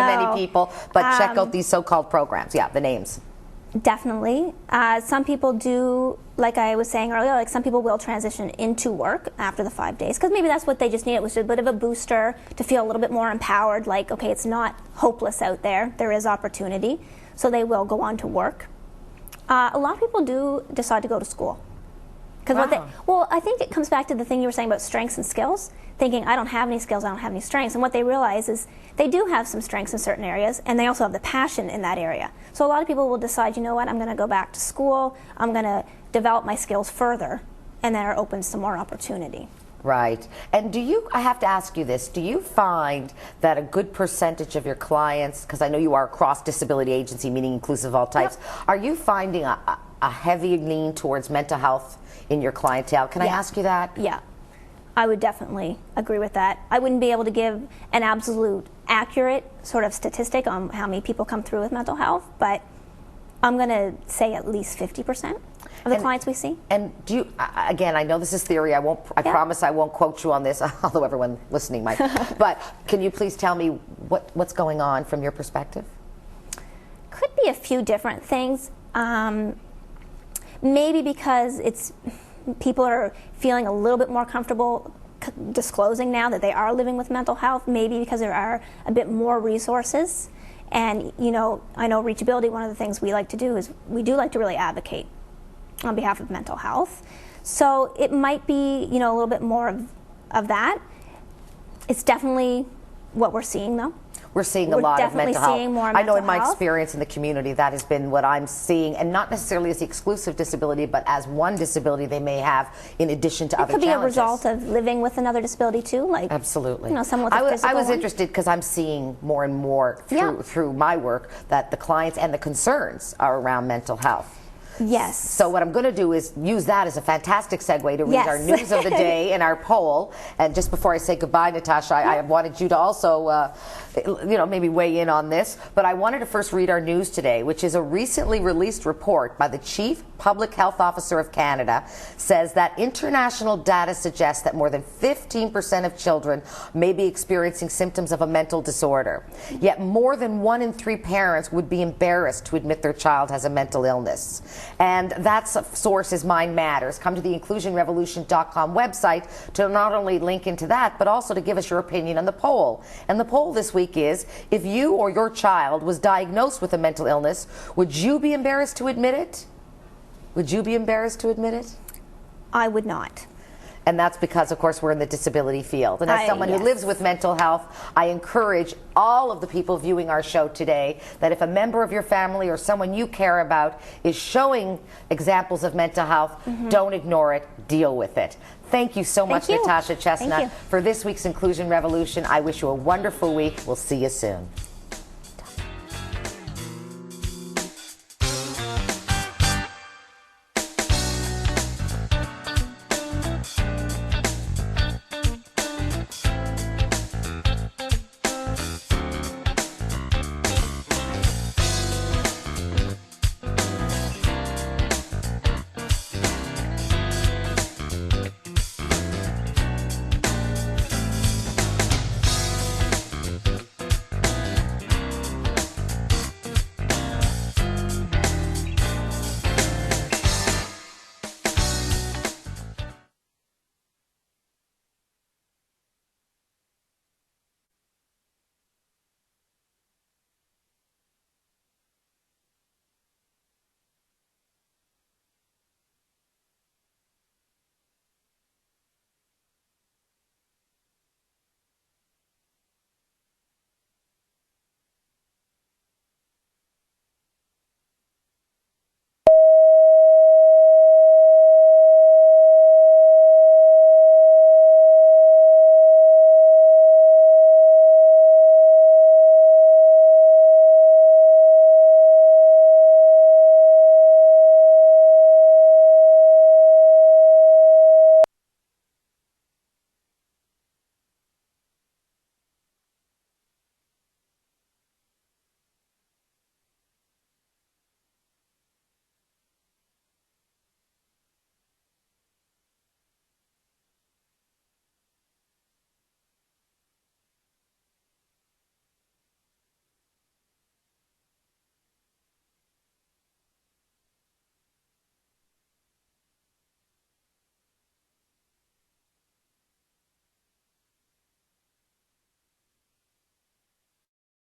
many people, but check out these so-called programs. Yeah, the names. Definitely. Some people do, like I was saying earlier, like some people will transition into work after the 5 days because maybe that's what they just need. It was a bit of a booster to feel a little bit more empowered, like, okay, it's not hopeless out there. There is opportunity. So they will go on to work. A lot of people do decide to go to school. Because well, I think it comes back to the thing you were saying about strengths and skills, thinking, I don't have any skills, I don't have any strengths. And what they realize is they do have some strengths in certain areas, and they also have the passion in that area. So a lot of people will decide, you know what, I'm going to go back to school, I'm going to develop my skills further, and that opens some more opportunity. Right. And do you, I have to ask you this, do you find that a good percentage of your clients, because I know you are a cross-disability agency, meaning inclusive of all types, are you finding a heavy lean towards mental health in your clientele? Can I ask you that? Yeah. I would definitely agree with that. I wouldn't be able to give an absolute accurate sort of statistic on how many people come through with mental health, but I'm going to say at least 50% of the clients we see. And do you, again, I know this is theory, I promise I won't quote you on this, although everyone listening might, but can you please tell me what's going on from your perspective? Could be a few different things. Maybe because people are feeling a little bit more comfortable disclosing now that they are living with mental health, maybe because there are a bit more resources. And, you know, I know reachAbility, one of the things we like to do is we do like to really advocate on behalf of mental health. So it might be, you know, a little bit more of that. It's definitely what we're seeing, though. We're seeing a lot of mental health. We're definitely seeing more mental health. I know in my experience in the community that has been what I'm seeing, and not necessarily as the exclusive disability, but as one disability they may have in addition to other challenges. It could be a result of living with another disability too, like absolutely. You know, someone with a physical I was interested because I'm seeing more and more through my work that the clients and the concerns are around mental health. Yes. So what I'm going to do is use that as a fantastic segue to read our news of the day and our poll. And just before I say goodbye, Natasha, I wanted you to also, you know, maybe weigh in on this. But I wanted to first read our news today, which is a recently released report by the Chief Public Health Officer of Canada, says that international data suggests that more than 15% of children may be experiencing symptoms of a mental disorder. Yet more than 1 in 3 parents would be embarrassed to admit their child has a mental illness. And that source is Mind Matters. Come to the inclusionrevolution.com website to not only link into that, but also to give us your opinion on the poll. And the poll this week is, if you or your child was diagnosed with a mental illness, would you be embarrassed to admit it? Would you be embarrassed to admit it? I would not. And that's because, of course, we're in the disability field. And as someone who lives with mental health, I encourage all of the people viewing our show today that if a member of your family or someone you care about is showing examples of mental health, don't ignore it, deal with it. Thank you so much, Natasha Chestnut, for this week's Inclusion Revolution. I wish you a wonderful week. We'll see you soon.